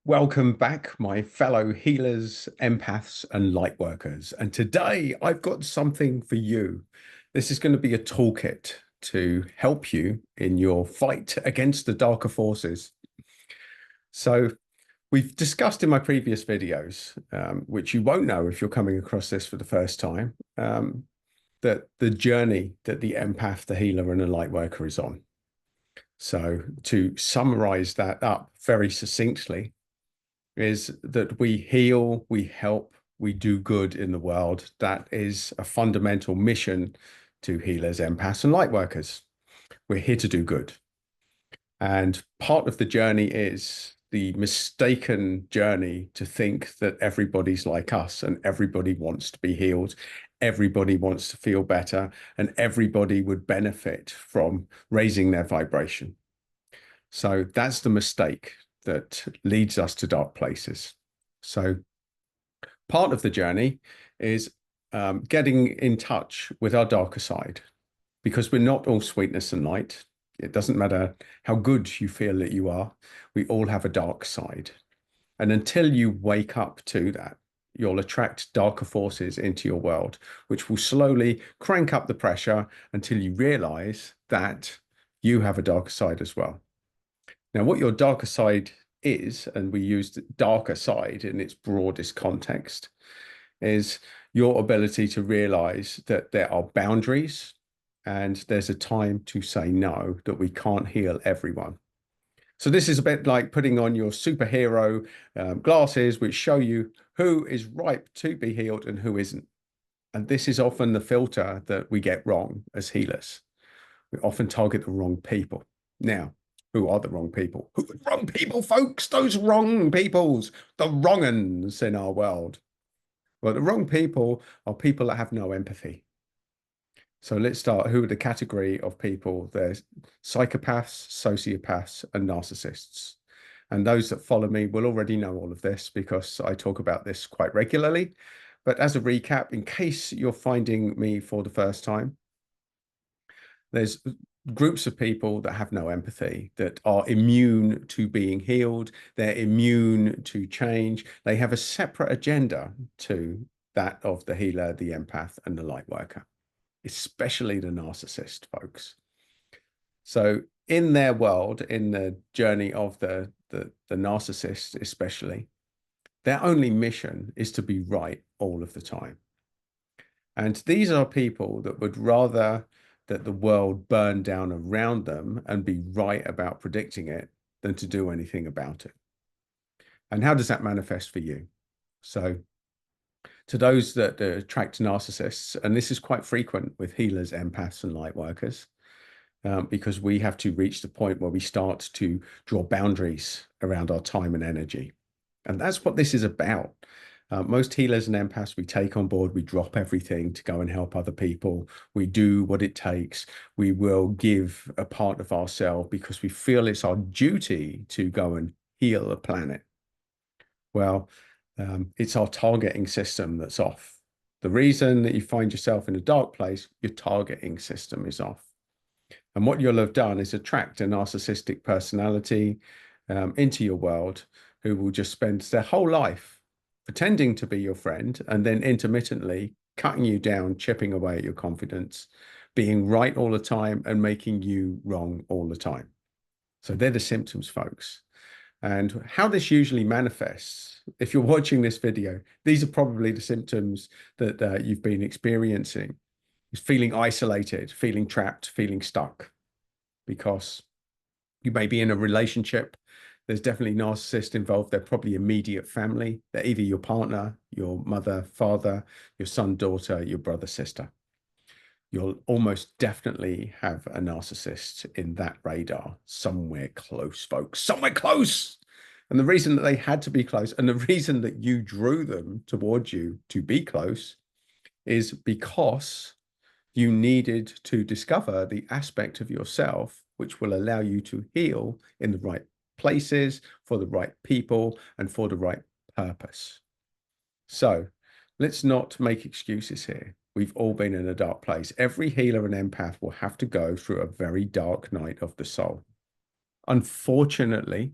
Welcome back, my fellow healers, empaths, and lightworkers. And today I've got something for you. This is going to be a toolkit to help you in your fight against the darker forces. So we've discussed in my previous videos, which you won't know if you're coming across this for the first time, that the journey that the empath, the healer, and the lightworker is on. So to summarize that up very succinctly, is that we heal, we help, we do good in the world. That is a fundamental mission to healers, empaths, and lightworkers. We're here to do good. And part of the journey is the mistaken journey to think that everybody's like us and everybody wants to be healed. Everybody wants to feel better and everybody would benefit from raising their vibration. So that's the mistake that leads us to dark places. So part of the journey is getting in touch with our darker side, because we're not all sweetness and light. It doesn't matter how good you feel that you are. We all have a dark side. And until you wake up to that, you'll attract darker forces into your world, which will slowly crank up the pressure until you realize that you have a darker side as well. Now, what your darker side is, and we use darker side in its broadest context, is your ability to realize that there are boundaries and there's a time to say no, that we can't heal everyone. So this is a bit like putting on your superhero glasses, which show you who is ripe to be healed and who isn't. And this is often the filter that we get wrong as healers. We often target the wrong people. Now, who are the wrong people? Who are the wrong people, folks? Those wrong peoples, the wrong uns in our world. Well, the wrong people are people that have no empathy. So let's start. Who are the category of people? There's psychopaths, sociopaths, and narcissists. And those that follow me will already know all of this because I talk about this quite regularly. But as a recap, in case you're finding me for the first time, there's groups of people that have no empathy, that are immune to being healed. They're immune to change. They have a separate agenda to that of the healer, the empath, and the lightworker, especially the narcissist, folks. So in their world, in the journey of the narcissist especially, their only mission is to be right all of the time. And these are people that would rather that the world burn down around them and be right about predicting it than to do anything about it. And how does that manifest for you? So to those that attract narcissists, and this is quite frequent with healers, empaths, and lightworkers, because we have to reach the point where we start to draw boundaries around our time and energy. And that's what this is about. Most healers and empaths, we take on board, we drop everything to go and help other people. We do what it takes. We will give a part of ourselves because we feel it's our duty to go and heal the planet. Well, it's our targeting system that's off. The reason that you find yourself in a dark place, your targeting system is off. And what you'll have done is attract a narcissistic personality into your world who will just spend their whole life pretending to be your friend and then intermittently cutting you down, chipping away at your confidence, being right all the time and making you wrong all the time. So they're the symptoms, folks. And how this usually manifests, if you're watching this video, these are probably the symptoms that you've been experiencing. Is feeling isolated, feeling trapped, feeling stuck, because you may be in a relationship. There's definitely narcissists involved. They're probably immediate family. They're either your partner, your mother, father, your son, daughter, your brother, sister. You'll almost definitely have a narcissist in that radar somewhere close, folks, somewhere close. And the reason that they had to be close and the reason that you drew them towards you to be close is because you needed to discover the aspect of yourself which will allow you to heal in the right places, for the right people, and for the right purpose. So let's not make excuses here. We've all been in a dark place. Every healer and empath will have to go through a very dark night of the soul. Unfortunately,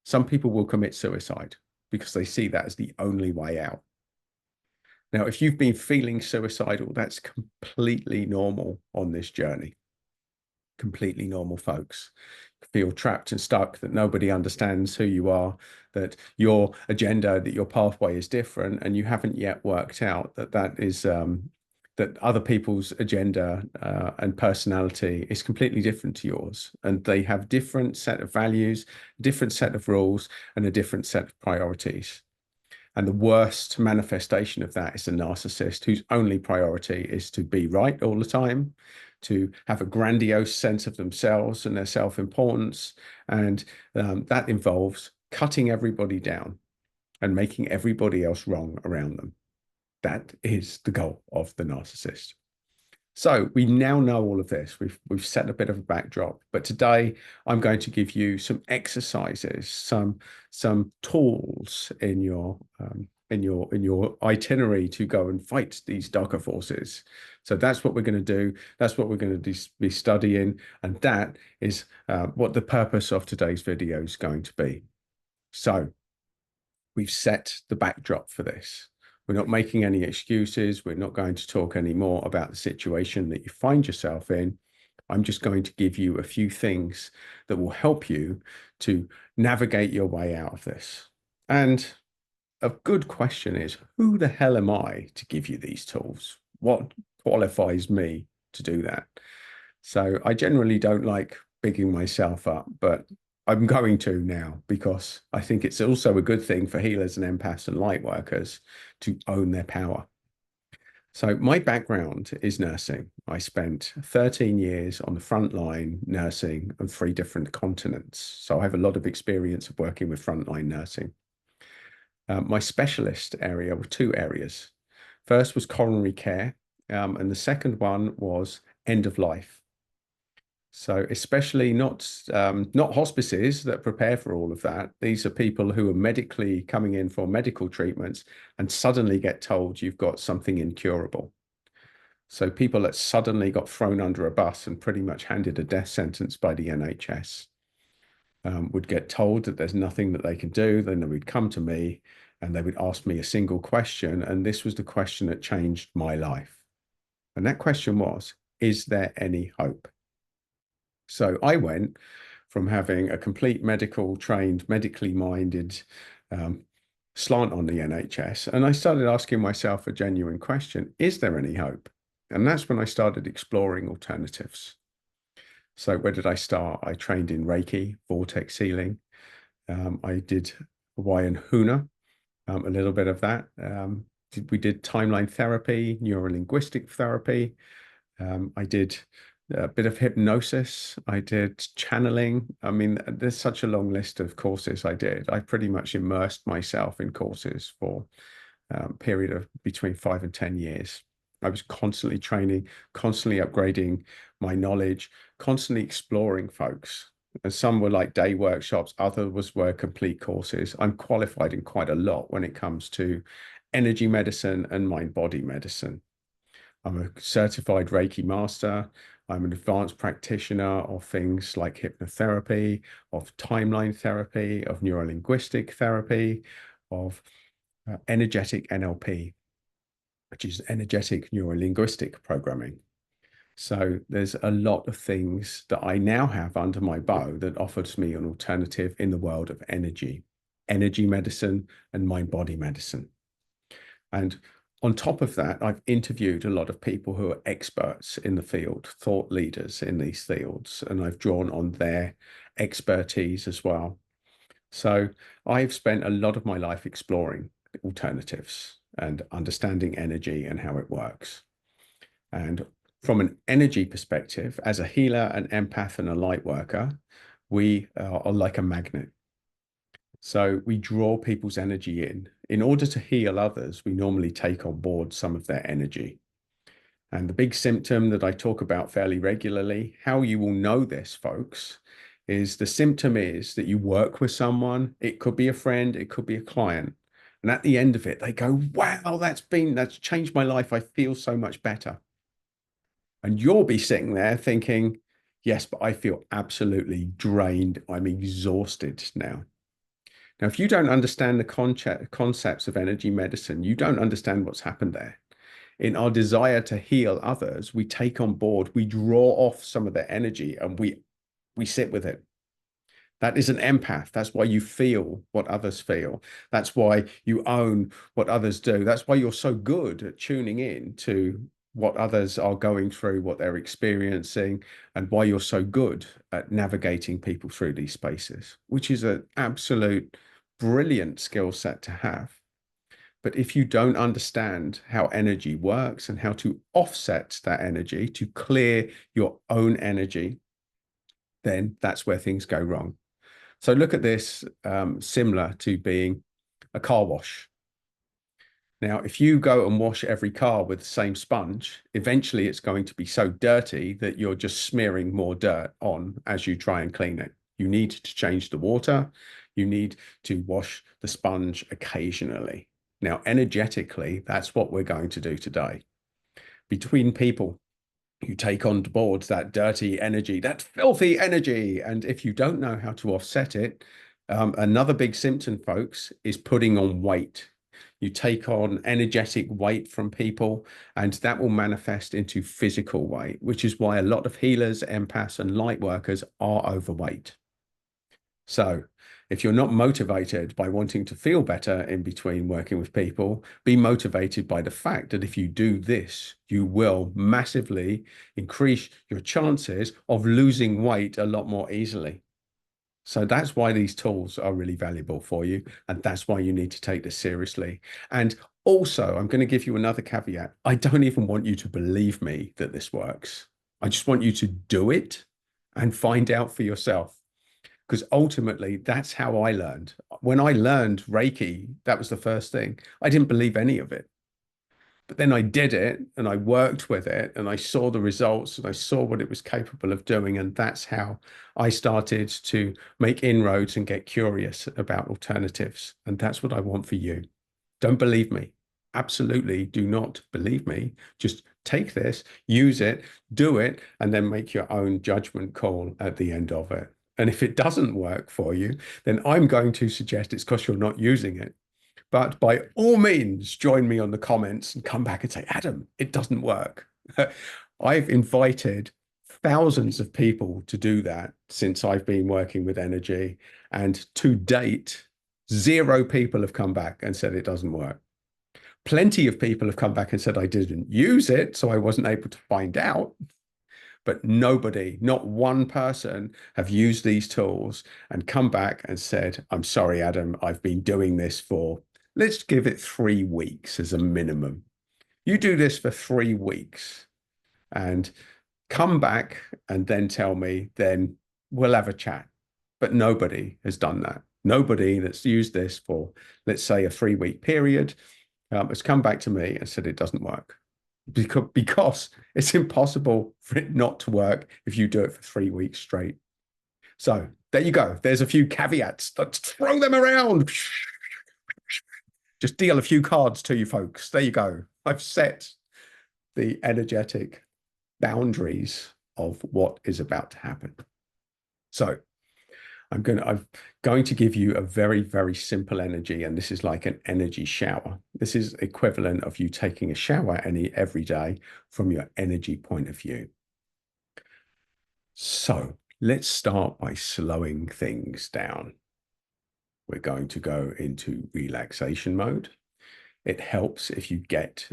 Some people will commit suicide because they see that as the only way out. Now, if you've been feeling suicidal, that's completely normal on this journey. Completely normal, folks. Feel trapped and stuck, that nobody understands who you are, that your agenda, that your pathway is different, and you haven't yet worked out that that other people's agenda and personality is completely different to yours, and they have different set of values, different set of rules, and a different set of priorities. And the worst manifestation of that is a narcissist whose only priority is to be right all the time, to have a grandiose sense of themselves and their self-importance. And that involves cutting everybody down and making everybody else wrong around them. That is the goal of the narcissist. So we now know all of this. We've set a bit of a backdrop, but today I'm going to give you some exercises, some tools in your itinerary to go and fight these darker forces. So that's what we're going to do. That's what we're going to be studying, and that is what the purpose of today's video is going to be. So we've set the backdrop for this. We're not making any excuses. We're not going to talk anymore about the situation that you find yourself in. I'm just going to give you a few things that will help you to navigate your way out of this. And a good question is, who the hell am I to give you these tools? What qualifies me to do that? So I generally don't like bigging myself up, but I'm going to now, because I think it's also a good thing for healers and empaths and light workers to own their power. So my background is nursing. I spent 13 years on the front line nursing on 3 different continents. So I have a lot of experience of working with frontline nursing. My specialist area were 2 areas. First was coronary care, and the second one was end of life. So especially not hospices that prepare for all of that. These are people who are medically coming in for medical treatments and suddenly get told you've got something incurable. So people that suddenly got thrown under a bus and pretty much handed a death sentence by the NHS would get told that there's nothing that they can do. Then they would come to me and they would ask me a single question. And this was the question that changed my life. And that question was, is there any hope? So I went from having a complete medical trained, medically minded slant on the NHS, and I started asking myself a genuine question: is there any hope? And that's when I started exploring alternatives. So where did I start? I trained in Reiki, vortex healing. I did Hawaiian Huna, a little bit of that. We did timeline therapy, neuro-linguistic therapy. I did a bit of hypnosis. I did channeling. I mean, there's such a long list of courses I did. I pretty much immersed myself in courses for a period of between 5 and 10 years. I was constantly training, constantly upgrading my knowledge, constantly exploring, folks. And some were like day workshops, others were complete courses. I'm qualified in quite a lot when it comes to energy medicine and mind-body medicine. I'm a certified Reiki master. I'm an advanced practitioner of things like hypnotherapy, of timeline therapy, of neurolinguistic therapy, of energetic NLP, which is energetic neurolinguistic programming. So there's a lot of things that I now have under my bow that offers me an alternative in the world of energy medicine, and mind-body medicine. And on top of that, I've interviewed a lot of people who are experts in the field, thought leaders in these fields, and I've drawn on their expertise as well. So I've spent a lot of my life exploring alternatives and understanding energy and how it works. And from an energy perspective, as a healer, an empath, and a light worker, we are like a magnet. So we draw people's energy in. In order to heal others, we normally take on board some of their energy. And the big symptom that I talk about fairly regularly, how you will know this, folks, is the symptom is that you work with someone. It could be a friend, it could be a client. And at the end of it, they go, wow, that's changed my life. I feel so much better. And you'll be sitting there thinking, yes, but I feel absolutely drained. I'm exhausted now. Now, if you don't understand the concepts of energy medicine, you don't understand what's happened there. In our desire to heal others, we take on board, we draw off some of their energy and we sit with it. That is an empath. That's why you feel what others feel. That's why you own what others do. That's why you're so good at tuning in to what others are going through, what they're experiencing, and why you're so good at navigating people through these spaces, which is an absolute brilliant skill set to have. But if you don't understand how energy works and how to offset that energy to clear your own energy, then that's where things go wrong. So look at this similar to being a car wash. Now, if you go and wash every car with the same sponge, eventually it's going to be so dirty that you're just smearing more dirt on as you try and clean it. You need to change the water. You need to wash the sponge occasionally. Now, energetically, that's what we're going to do today. Between people, you take on board that dirty energy, that filthy energy. And if you don't know how to offset it, another big symptom, folks, is putting on weight. You take on energetic weight from people, and that will manifest into physical weight, which is why a lot of healers, empaths, and light workers are overweight. So if you're not motivated by wanting to feel better in between working with people, be motivated by the fact that if you do this, you will massively increase your chances of losing weight a lot more easily. So that's why these tools are really valuable for you. And that's why you need to take this seriously. And also, I'm going to give you another caveat. I don't even want you to believe me that this works. I just want you to do it and find out for yourself. Because ultimately, that's how I learned. When I learned Reiki, that was the first thing. I didn't believe any of it. But then I did it and I worked with it and I saw the results and I saw what it was capable of doing. And that's how I started to make inroads and get curious about alternatives. And that's what I want for you. Don't believe me. Absolutely do not believe me. Just take this, use it, do it, and then make your own judgment call at the end of it. And if it doesn't work for you, then I'm going to suggest it's because you're not using it. But by all means, join me on the comments and come back and say, Adam, it doesn't work. I've invited thousands of people to do that since I've been working with energy. And to date, 0 people have come back and said it doesn't work. Plenty of people have come back and said I didn't use it, so I wasn't able to find out. But nobody, not one person, have used these tools and come back and said, I'm sorry, Adam, I've been doing this for, let's give it 3 weeks as a minimum. You do this for 3 weeks and come back and then tell me, then we'll have a chat. But nobody has done that. Nobody that's used this for, let's say, a 3-week period has come back to me and said it doesn't work. Because it's impossible for it not to work if you do it for 3 weeks straight. So there you go. There's a few caveats. Let's throw them around. Just deal a few cards to you folks. There you go. I've set the energetic boundaries of what is about to happen. So I'm going to give you a very, very simple energy, and this is like an energy shower. This is equivalent of you taking a shower every day from your energy point of view. So let's start by slowing things down. We're going to go into relaxation mode. It helps if you get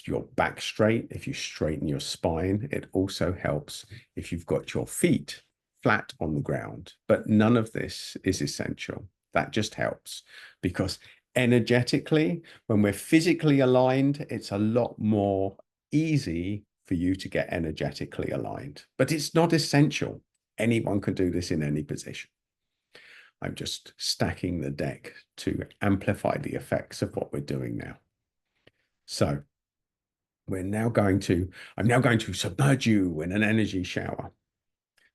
your back straight, if you straighten your spine. It also helps if you've got your feet flat on the ground, but none of this is essential. That just helps because energetically, when we're physically aligned, it's a lot more easy for you to get energetically aligned, but it's not essential. Anyone can do this in any position. I'm just stacking the deck to amplify the effects of what we're doing now. So I'm now going to submerge you in an energy shower.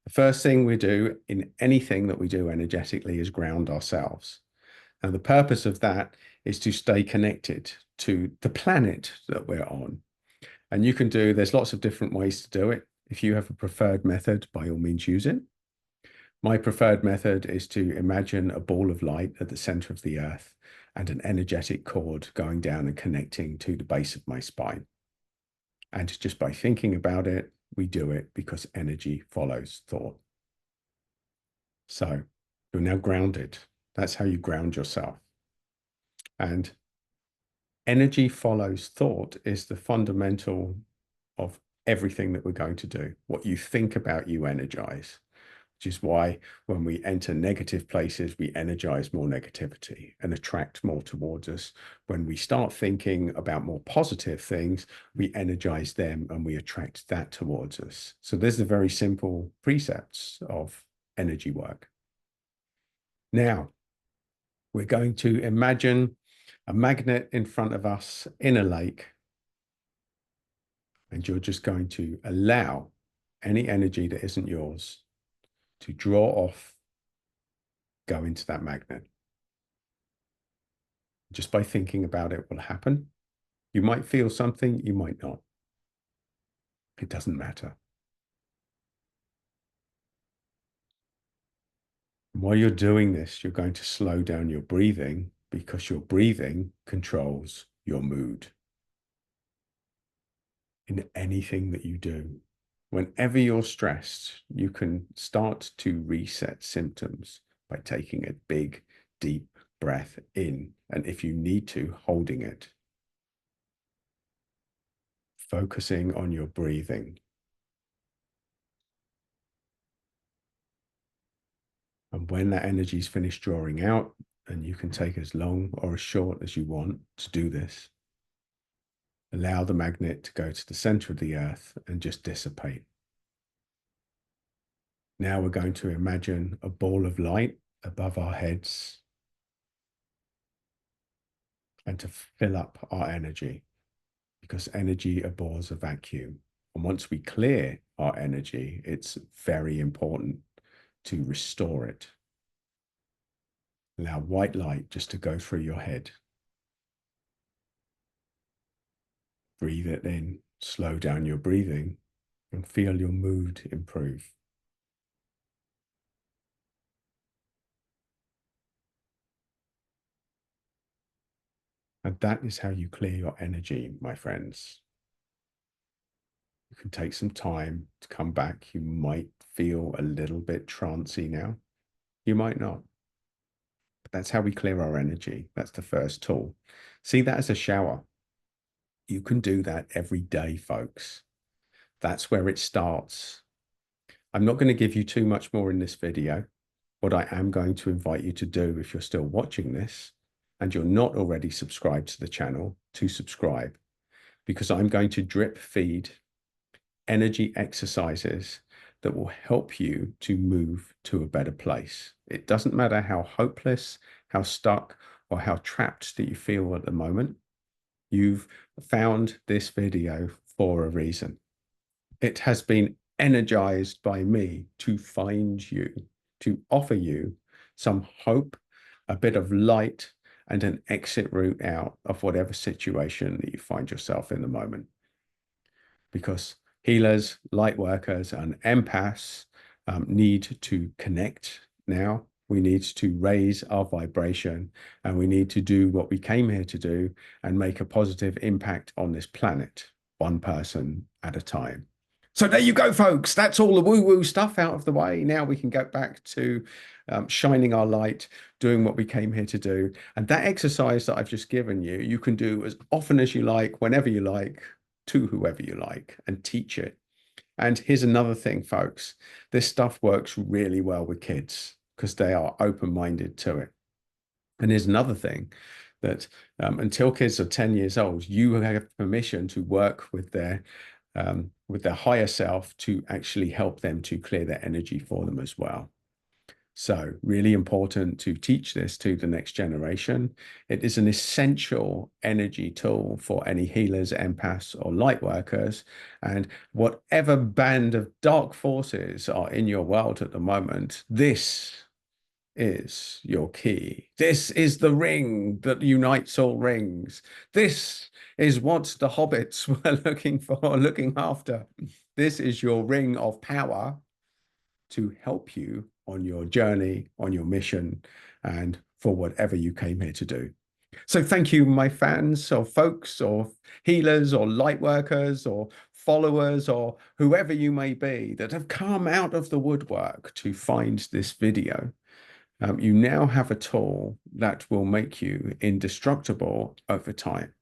The first thing we do in anything that we do energetically is ground ourselves. And the purpose of that is to stay connected to the planet that we're on. And there's lots of different ways to do it. If you have a preferred method, by all means use it. My preferred method is to imagine a ball of light at the center of the earth and an energetic cord going down and connecting to the base of my spine. And just by thinking about it, we do it because energy follows thought. So you're now grounded. That's how you ground yourself. And energy follows thought is the fundamental of everything that we're going to do. What you think about, you energize, which is why when we enter negative places, we energize more negativity and attract more towards us. When we start thinking about more positive things, we energize them and we attract that towards us. So there's the very simple precepts of energy work. Now, we're going to imagine a magnet in front of us in a lake, and you're just going to allow any energy that isn't yours to draw off, go into that magnet. Just by thinking about it will happen. You might feel something, you might not. It doesn't matter. While you're doing this, you're going to slow down your breathing because your breathing controls your mood in anything that you do. Whenever you're stressed, you can start to reset symptoms by taking a big, deep breath in, and if you need to, holding it. Focusing on your breathing. And when that energy is finished drawing out, and you can take as long or as short as you want to do this, allow the magnet to go to the center of the earth and just dissipate. Now we're going to imagine a ball of light above our heads and to fill up our energy, because energy abhors a vacuum. And once we clear our energy, it's very important to restore it. Allow white light just to go through your head. Breathe it in, slow down your breathing, and feel your mood improve. And that is how you clear your energy, my friends. You can take some time to come back. You might feel a little bit trancy now. You might not. But that's how we clear our energy. That's the first tool. See that as a shower. You can do that every day, folks. That's where it starts. I'm not going to give you too much more in this video. What I am going to invite you to do, if you're still watching this and you're not already subscribed to the channel, to subscribe, because I'm going to drip feed energy exercises that will help you to move to a better place. It doesn't matter how hopeless, how stuck, or how trapped that you feel at the moment. You've found this video for a reason. It has been energized by me to find you, to offer you some hope, a bit of light, and an exit route out of whatever situation that you find yourself in the moment. Because healers, light workers, and empaths need to connect now. We need to raise our vibration, and we need to do what we came here to do and make a positive impact on this planet, one person at a time. So there you go, folks. That's all the woo-woo stuff out of the way. Now we can go back to shining our light, doing what we came here to do. And that exercise that I've just given you, you can do as often as you like, whenever you like, to whoever you like, and teach it. And here's another thing, folks. This stuff works really well with kids because they are open-minded to it. And here's another thing, that until kids are 10 years old, you have permission to work with their higher self to actually help them to clear their energy for them as well. So really important to teach this to the next generation. It is an essential energy tool for any healers, empaths, or light workers. And whatever band of dark forces are in your world at the moment, this is your key. This is the ring that unites all rings. This is what the hobbits were looking for, looking after. This is your ring of power to help you on your journey, on your mission, and for whatever you came here to do. So thank you, my fans or folks or healers or light workers or followers or whoever you may be that have come out of the woodwork to find this video. You now have a tool that will make you indestructible over time,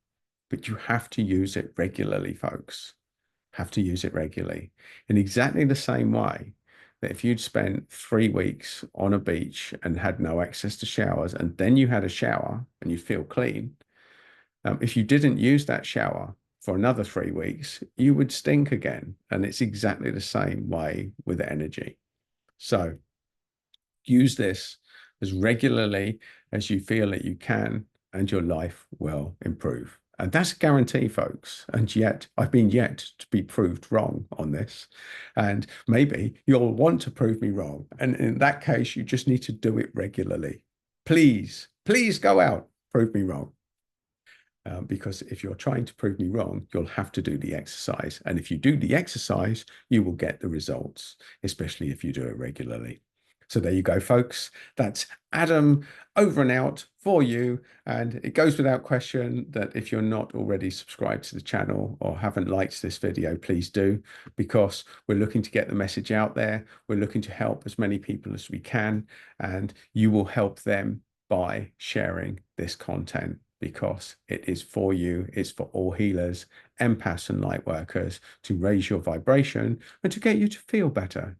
but you have to use it regularly, folks. Have to use it regularly in exactly the same way that if you'd spent 3 weeks on a beach and had no access to showers, and then you had a shower and you feel clean, if you didn't use that shower for another 3 weeks, you would stink again. And it's exactly the same way with energy. So use this as regularly as you feel that you can, and your life will improve. And that's a guarantee, folks. And yet, I've been yet to be proved wrong on this. And maybe you'll want to prove me wrong. And in that case, you just need to do it regularly. Please, please go out, prove me wrong. Because if you're trying to prove me wrong, you'll have to do the exercise. And if you do the exercise, you will get the results, especially if you do it regularly. So there you go, folks. That's Adam over and out for you. And it goes without question that if you're not already subscribed to the channel or haven't liked this video, please do, because we're looking to get the message out there. We're looking to help as many people as we can, and you will help them by sharing this content, because it is for you. It's for all healers, empaths and light workers, to raise your vibration and to get you to feel better,